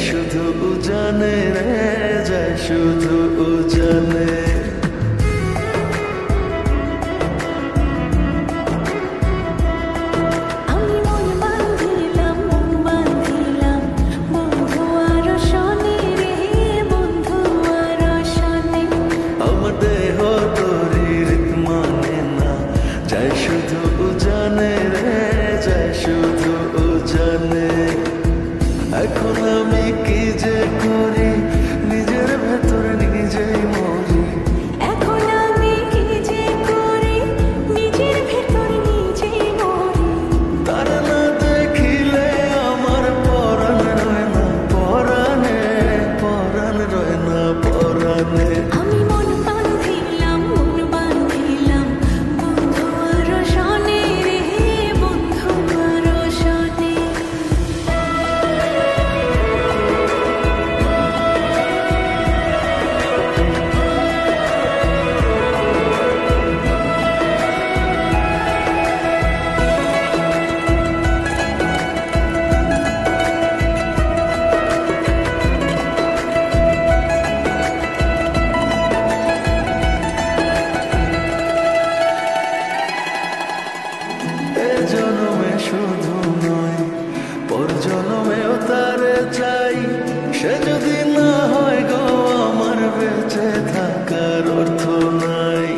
শুধু জানে রে, যায় শুধু জানে। এখন আমি কি যে করি, নিজের ভেতর নিজেই মরি। এখন আমি কি যে করি, নিজের ভেতর নিজেই মরি। তারা না দেখিলে আমার পরাণ রয় না পরাণে, পরাণ রয় না পরাণে। আমি মন বাঁধিলাম বন্ধু আর শনে রে, বন্ধু আর শনে। জনমে শুধু নয়, পর জনমেও তারে চাই। সে যদি না হয় গো, আমার বেঁচে থাকার অর্থ নাই।